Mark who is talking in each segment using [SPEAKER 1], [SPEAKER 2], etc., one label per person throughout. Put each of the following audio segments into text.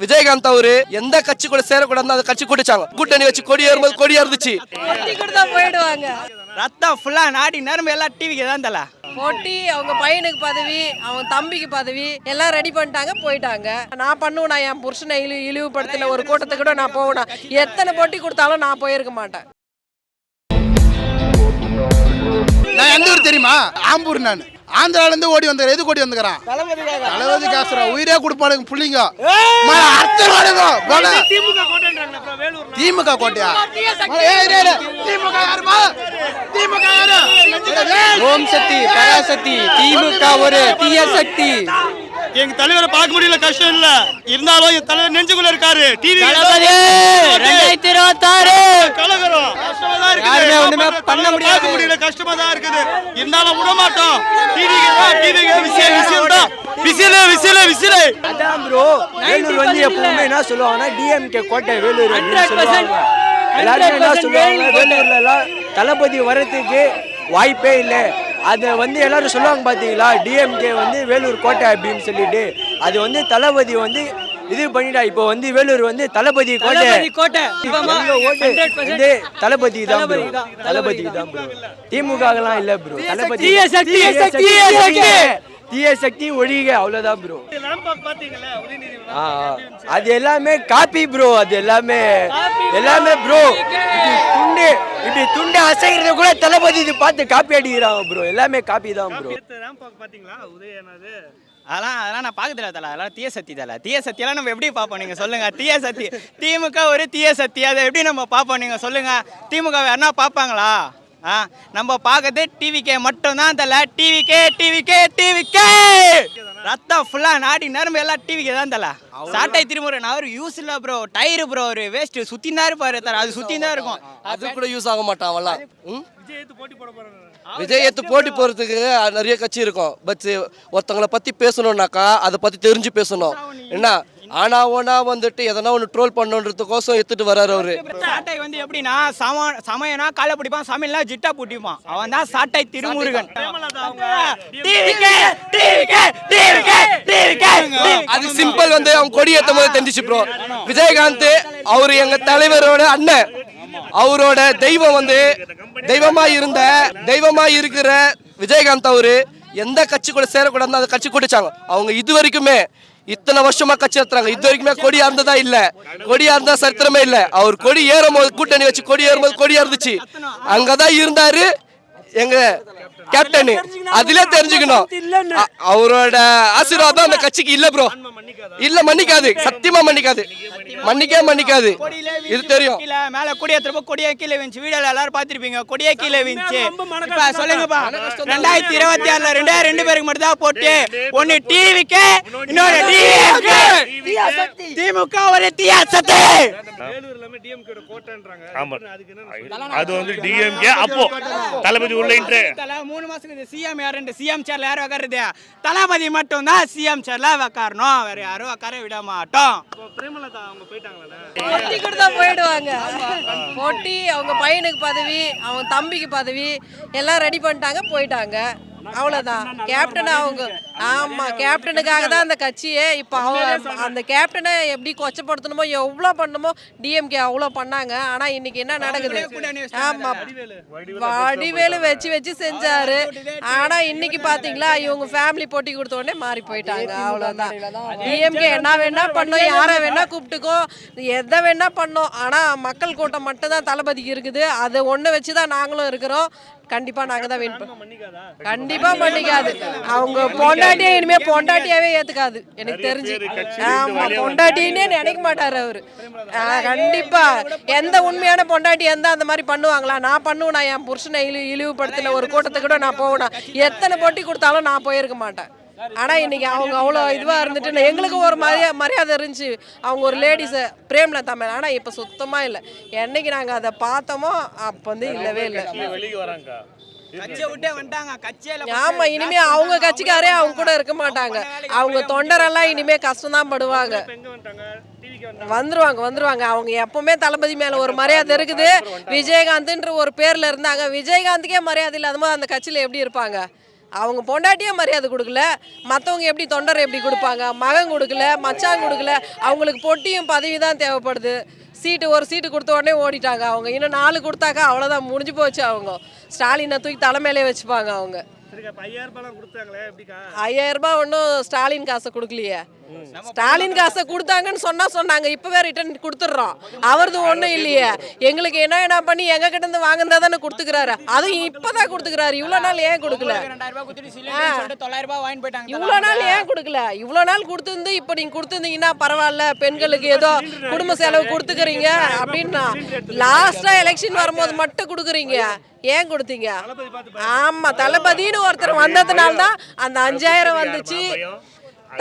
[SPEAKER 1] விஜயகாந்த் அவரு எந்த கட்சி கூட சேரக்கூடாது அந்த கட்சி கூட்டிச்சாங்க. கூட்டணி வச்சு கொடி ஏறும்போது கொடியா இருந்துச்சு.
[SPEAKER 2] போயிடுவாங்க.
[SPEAKER 3] ரத்தம் ஃபுல்லா நாடி நரம்பு எல்லாம் டிவிக்கு தான் தல
[SPEAKER 2] போட்டி. அவங்க பையனுக்கு பதவி, அவங்க தம்பிக்கு பதவி எல்லாம் ரெடி பண்ணிட்டாங்க, போயிட்டாங்க. நான் பண்ணுவேன், நான் என் புருஷனை இழிவுபடுத்தின ஒரு கூட்டத்துக்கு கூட நான் போவேன். எத்தனை போட்டி கொடுத்தாலும் நான் போயிருக்க மாட்டேன்.
[SPEAKER 4] நான் எந்த ஊர் தெரியுமா? ஆம்பூர். நான் ஆந்திரால இருந்து ஓடி வந்தேன். எது ஓடி வந்துக்கிறான்? தளபதி காசுரா உயிரே கொடுப்பாளுங்க புள்ளிங்க. திமுக கோட்டையா?
[SPEAKER 3] ஓம் சக்தி பராசக்தி. திமுக ஒரு தீய சக்தி.
[SPEAKER 5] எங்க தலைவரை பார்க்க முடியல, கஷ்டம் இல்ல. இருந்தாலும் என் தலைவர் நெஞ்சுக்குள்ள இருக்காரு. டிவி
[SPEAKER 3] 2026
[SPEAKER 5] கலகரம் கஷ்டமா தான்
[SPEAKER 3] யாருமே ஒண்ணுமே பண்ண
[SPEAKER 5] பார்க்க முடியல, கஷ்டமா தான் இருக்குது. இருந்தாலும் விட மாட்டோம்.
[SPEAKER 3] அதான் ப்ரோ, வேலூர் வந்து எப்பவுமே என்ன சொல்லுவாங்கன்னா டிஎம்கே கோட்டை வேலூர். எல்லாருமே என்ன சொல்லுவாங்க, வேலூர்ல எல்லாம் தளபதி வர்றதுக்கு வாய்ப்பே இல்லை. அதை வந்து எல்லாரும் சொல்லுவாங்க பாத்தீங்களா, டிஎம்கே வந்து வேலூர் கோட்டை அப்படின்னு சொல்லிட்டு. அது வந்து தளபதி வந்து இது பண்ணிட்டா. இப்போ வந்து வேலூர் வந்து தளபதி கோட்டை. தளபதி தான் ப்ரோ, தளபதி தான் ப்ரோ. திமுக எல்லாம் இல்ல ப்ரோ. தளபதி தீய சக்தி ஒழிக, அவ்வளவுதான் ப்ரோ. அது எல்லாமே காப்பி ப்ரோ. அது எல்லாமே ப்ரோ. இப்படி துண்டு அசைகிறது கூட தளபதி இது பார்த்து காப்பி அடிக்கிறாங்க ப்ரோ. எல்லாமே காப்பி தான் ப்ரோ. அதெல்லாம் நான் பார்க்கல தல. அதெல்லாம் தீய சக்தி தல. தீய சக்தியெல்லாம் நம்ம எப்படி பார்ப்போம் நீங்க சொல்லுங்க? தீய சக்தி திமுக ஒரு தீய சக்தி. அதை எப்படி நம்ம பார்ப்போம் நீங்க சொல்லுங்க? திமுக யாருன்னா பார்ப்பாங்களா? நம்ம பார்க்கறது டிவிக்கே மட்டும்தான் தல. டிவிக்கே ரத்தம் ஃபுல்லா நாடி நரம்பு எல்லாம் டிவிக்கே தான் தல. சாட்டை திருமுறை நான் ஒரு யூஸ் இல்ல ப்ரோ. டயரு ப்ரோ ஒரு வேஸ்ட் சுத்தினா இருப்பாரு தர. அது சுத்தினா இருக்கும்.
[SPEAKER 1] அது கூட யூஸ் ஆக மாட்டான் அவெல்லாம். விஜய் ஏத்து போட்டி போறதுக்கு நிறைய கட்சி இருக்கும். பட் ஒருத்தவங்களை பத்தி பேசணும்னாக்கா அதை பத்தி தெரிஞ்சு பேசணும். என்ன ஆனா ஓனா வந்துட்டு எதனா ஒன்று ட்ரோல் பண்ணணுன்றதுக்கோசம் எடுத்துட்டு வர்றாரு அவரு.
[SPEAKER 3] சாட்டை வந்து எப்படின்னா சமயனா காலை பிடிப்பான், சமையல்னா ஜிட்டா பிடிப்பான். அவன் தான் சாட்டை திருமுருகன்.
[SPEAKER 1] அது சிம்பிள் வந்து அவங்க கொடி ஏற்றும் போது தெரிஞ்சிச்சு ப்ரோ. விஜயகாந்த் அவரு எங்க தலைவரோட அண்ணன். அவரோட தெய்வம் வந்து தெய்வமா இருக்கிற விஜயகாந்த் அவரு எந்த கட்சி கூட சேரக்கூடாது அந்த கட்சி கூட்டிச்சாங்க. அவங்க இது வரைக்குமே இத்தனை வருஷமா கட்சி நடத்துறாங்க. இது வரைக்குமே கொடி அறந்ததா இல்ல. கொடி அறந்தா சரித்திரமே இல்ல. அவர் கொடி ஏறும் போது கூட்டணி வச்சு கொடி ஏறும்போது கொடியா இருந்துச்சு. அங்கதான் இருந்தாரு எங்க கேப்டன். அதுல தெரிஞ்சுக்கணும் அவரோட ஆசீர்வாதம் அந்த கட்சிக்கு இல்ல ப்ரோ. இல்ல மன்னிக்காது, சத்தியமா மன்னிக்காது. இது தெரியும்.
[SPEAKER 3] மேல கொடியா திரும்ப கொடியா கீழே விஞ்சி வீடியோல எல்லாரும் பாத்திருப்பீங்க. கொடியா கீழே விஞ்சி. இப்ப சொல்லுங்கப்பா, 2026ல ரெண்டு பேருக்கு மட்டும் தான் போட்டு. ஒன்னு டிவிக்கு, இன்னொரு டிவிக்கு. திமுக ஒரு தீய சக்தி.
[SPEAKER 5] அது வந்து டிஎம்கே அப்போ தளபதி உள்ள இன்ட்ரே
[SPEAKER 3] 3 மாசத்துக்கு சிஎம் யாரு? சிஎம் சேர்ல யார் உட்காருது? தளபதி மட்டும் தான் சிஎம் சேர்ல உட்காரணும். வேற யாரும் உட்கார விட மாட்டோம்.
[SPEAKER 2] போயிடுவாங்க. போட்டி. அவங்க பையனுக்கு பதவி, அவங்க தம்பிக்கு பதவி எல்லாம் ரெடி பண்ணிட்டாங்க, போயிட்டாங்க. அவ்வளோதான். கேப்டன் அவங்க கேப்டனுக்காக தான் அந்த கட்சியே. இப்போ அந்த கேப்டனை எப்படி கொச்சப்படுத்தணுமோ எவ்வளோ பண்ணணுமோ டிஎம்கே அவ்வளோ பண்ணாங்க. ஆனால் இன்னைக்கு என்ன நடக்குது? வடிவேலு வச்சு செஞ்சாரு. ஆனால் இன்னைக்கு பார்த்தீங்களா, இவங்க ஃபேமிலி போட்டி கொடுத்த உடனே மாறி போயிட்டாங்க. அவ்வளோதான். டிஎம்கே என்ன வேணா பண்ணோம், யாரை வேணா கூப்பிட்டுக்கோ, எதை வேணா பண்ணோம். ஆனால் மக்கள் கூட்டம் மட்டும் தான் தளபதிக்கு இருக்குது. அதை ஒன்று வச்சு தான் நாங்களும் இருக்கிறோம். கண்டிப்பா நாங்க தான் வின் பண்ணுவோம். கண்டிப்பா பண்ணிக்காது. அவங்க பொண்டாட்டியே இனிமே பொண்டாட்டியாவே ஏத்துக்காது எனக்கு தெரிஞ்சு. ஆமா, பொண்டாட்டினே நினைக்க மாட்டாரு அவரு. கண்டிப்பா எந்த உண்மையான பொண்டாட்டி எந்த அந்த மாதிரி பண்ணுவாங்களா? நான் பண்ணுவேன். நான் என் புருஷனை இழிவுபடுத்தின ஒரு கூட்டத்துக்கு கூட நான் போவேன். எத்தனை போட்டி கொடுத்தாலும் நான் போயிருக்க மாட்டேன். ஆனால் இன்னைக்கு அவங்க அவ்வளோ இதுவாக இருந்துட்டு எங்களுக்கு ஒரு மரியாதை இருந்துச்சு. அவங்க ஒரு லேடிஸை பிரேம்லதா மேலே. ஆனால் இப்போ சுத்தமாக இல்லை. என்னைக்கு நாங்கள் அதை பார்த்தோமோ அப்போ வந்து இல்லவே இல்லை. ஆமா, இனிமே அவங்க கட்சிக்காரே அவங்க கூட இருக்க மாட்டாங்க. அவங்க தொண்டரெல்லாம் இனிமே கஷ்டம்தான் படுவாங்க. வந்துருவாங்க. அவங்க எப்பவுமே தளபதி மேல ஒரு மரியாதை இருக்குது. விஜயகாந்த்ன்ற ஒரு பேர்ல இருந்தாங்க. விஜயகாந்துக்கே மரியாதை இல்லாத போது அந்த கட்சியில எப்படி இருப்பாங்க? அவங்க பொண்டாட்டியே மரியாதை கொடுக்கல, மற்றவங்க எப்படி தொண்டர் எப்படி கொடுப்பாங்க, மகன் கொடுக்கல, மச்சான் கொடுக்கல, அவங்களுக்கு பொட்டியும் பதவி தான் தேவைப்படுது. ஒரு சீட்டு கொடுத்த உடனே ஓடிட்டாங்க அவங்க. இன்னும் 4 கொடுத்தாக்கா அவ்வளோதான், முடிஞ்சு போச்சு. அவங்க ஸ்டாலினை தூக்கி தலைமையிலே வச்சுப்பாங்க அவங்க. 5000 ரூபாய் ஒன்றும் ஸ்டாலின் காசை கொடுக்கலையே. ஸ்டாலின் காசை கொடுத்தாங்கன்னு சொன்னாங்க, இப்போவே ரிட்டர்ன் கொடுத்துட்றோம். அவரது ஒன்றும் இல்லையே. எங்களுக்கு என்ன பண்ணி எங்க கிட்ட இருந்து வாங்கினதா தானே கொடுத்துக்கிறாரு. அதுவும் இப்போதான் கொடுத்துக்கிறாரு. இவ்வளோ நாள் ஏன் கொடுக்கல? இவ்வளோ நாள் ஏன் கொடுக்கல? இவ்வளோ நாள் கொடுத்துருந்து இப்போ நீங்கள் கொடுத்துருந்தீங்கன்னா பரவாயில்ல, பெண்களுக்கு ஏதோ குடும்ப செலவு கொடுத்துக்கிறீங்க அப்படின்னா. லாஸ்ட்டாக எலெக்ஷன் வரும்போது மட்டும் கொடுக்குறீங்க. ஏன் கொடுத்தீங்க? ஆமா, தளபதினு ஒருத்தர் வந்ததுனால தான் அந்த 5000 வந்துச்சு.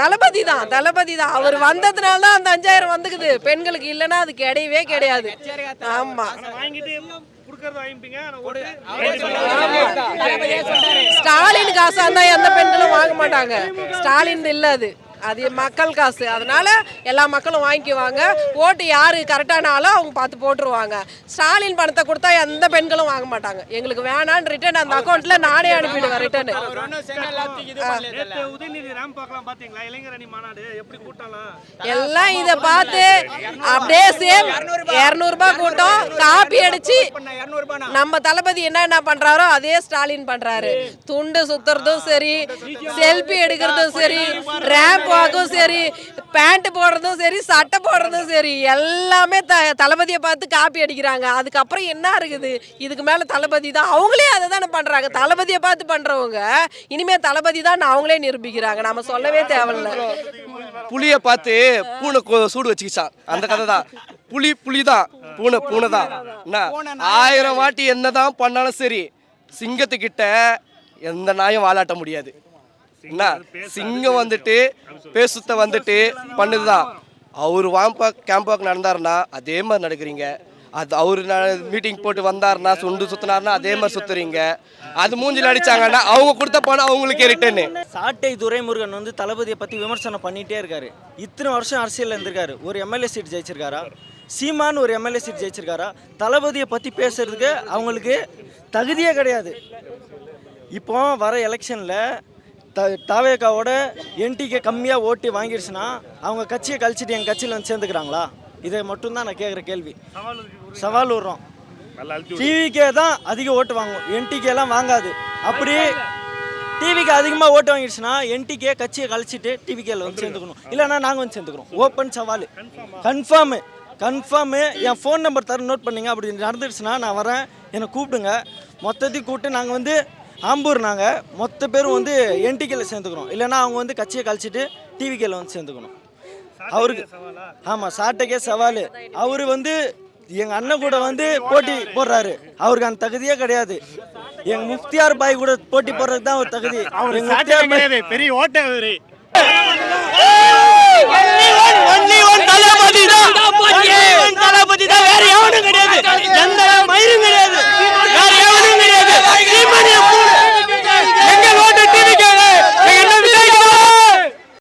[SPEAKER 2] தளபதி தான் அவர் வந்ததுனால தான் அந்த 5000 வந்துக்குது. பெண்களுக்கு இல்லைன்னா அது கிடையவே கிடையாது. ஆமா, ஸ்டாலின் காசா இருந்தா எந்த பெண்களும் வாங்க மாட்டாங்க. ஸ்டாலின் இல்ல, அது மக்கள் காசு. அதனால எல்லா மக்களும் வாங்கிக்குவாங்க. ஓட்டு யாரு கரெக்டான ஆளோ அவங்க பார்த்து போட்டுருவாங்க. ஸ்டாலின் பணத்தை கொடுத்தா எந்த பெண்களும் வாங்க மாட்டாங்க. எங்களுக்கு வேணான்னு ரிட்டர்ன் அந்த அக்கௌண்ட்ல நானே அனுப்பிடுவேன் ரிட்டர்ன். எல்லாம் இதை பார்த்து அப்படியே சேம் 200 ரூபாய் கூட்டம் காப்பி அடிச்சு நம்ம தளபதி என்ன பண்றாரோ அதே ஸ்டாலின் பண்றாரு. துண்டு சுத்துறதும் சரி, செல்ஃபி எடுக்கிறதும் சரி, ரேம்ப் வாக்கும் சரி, பேண்ட் போடுறதும் சரி, சட்டை போடுறதும் சரி, எல்லாமே தளபதியை பார்த்து காப்பி அடிக்கிறாங்க. அதுக்கப்புறம் என்ன இருக்குது? இதுக்கு மேல தளபதி தான். அவங்களே அதை தானே பண்றாங்க. தளபதியை பார்த்து பண்றவங்க இனிமே தளபதி தான் அவங்களே நிரூபிக்கிறாங்க. நம்ம சொல்லவே தேவையில்லை.
[SPEAKER 1] புளிய பார்த்து பூனை சூடு வச்சுக்கிச்சான், அந்த கதை தான். புலி தான், பூனை தான். என்ன 1000 வாட்டி என்னதான் பண்ணாலும் சரி, சிங்கத்துக்கிட்ட எந்த நாயும் வாலாட்ட முடியாது. என்ன சிங்கம் வந்துட்டு பேசுத்த வந்துட்டு பண்ணுதுதான். அவர் கேம்பாக் நடந்தாருன்னா அதே மாதிரி நடக்கிறீங்க. அது அவரு மீட்டிங் போட்டு வந்தாருன்னா சுத்தினாருன்னா அதே மாதிரி சுத்துறீங்க. அது மூஞ்சில் அடிச்சாங்கன்னா அவங்க கொடுத்த பணம் அவங்களுக்கே ரிட்டர்னு.
[SPEAKER 6] சாட்டை துரைமுருகன் வந்து தளபதியை பற்றி விமர்சனம் பண்ணிகிட்டே இருக்காரு. இத்தனை வருஷம் அரசியலில் இருந்திருக்காரு. ஒரு எம்எல்ஏ சீட் ஜெயிச்சிருக்காரா? சீமான் ஒரு எம்எல்ஏ சீட் ஜெயிச்சிருக்காரா? தளபதியை பற்றி பேசுறதுக்கு அவங்களுக்கு தகுதியே கிடையாது. இப்போ வர எலெக்ஷனில் தாவேகாவோட என்டிகே கம்மியாக ஓட்டு வாங்கிடுச்சுன்னா அவங்க கட்சியை கழிச்சிட்டு எங்கள் கட்சியில் வந்து சேர்ந்துக்கிறாங்களா? இதை மட்டும்தான் நான் கேட்குற கேள்வி. சவால் விடுறோம். டிவிக்கே தான் அதிக ஓட்டு வாங்கும், என்டிகேலாம் வாங்காது. அப்படி டிவிக்கு அதிகமாக ஓட்டு வாங்கிடுச்சுன்னா என்டிகே கட்சியை கழிச்சிட்டு டிவிக்கேல வந்து சேர்ந்துக்கணும், இல்லைன்னா நாங்கள் வந்து சேர்ந்துக்கிறோம். ஓப்பன் சவால், கன்ஃபார்மு. என் ஃபோன் நம்பர் தர நோட் பண்ணிங்க. அப்படி நடந்துடுச்சுன்னா நான் வரேன், என்னை கூப்பிடுங்க. மொத்தத்தையும் கூப்பிட்டு நாங்கள் வந்து ஆம்பூர் நாங்கள் மொத்த பேரும் வந்து என்டிகேல சேர்ந்துக்கிறோம், இல்லைன்னா அவங்க வந்து கட்சியை கழிச்சிட்டு டிவிக்கேல வந்து சேர்ந்துக்கணும். அவருக்கு ஆமாம், சாட்டைக்கே சவால். அவர் வந்து எங்கள் அண்ணன் கூட வந்து போட்டி போடுறாரு. அவருக்கு அந்த தகுதியே கிடையாது. எங்கள் முஃப்தியார் பாய் கூட போட்டி போடுறதுக்கு தான் ஒரு தகுதி.
[SPEAKER 5] பெரிய ஓட்ட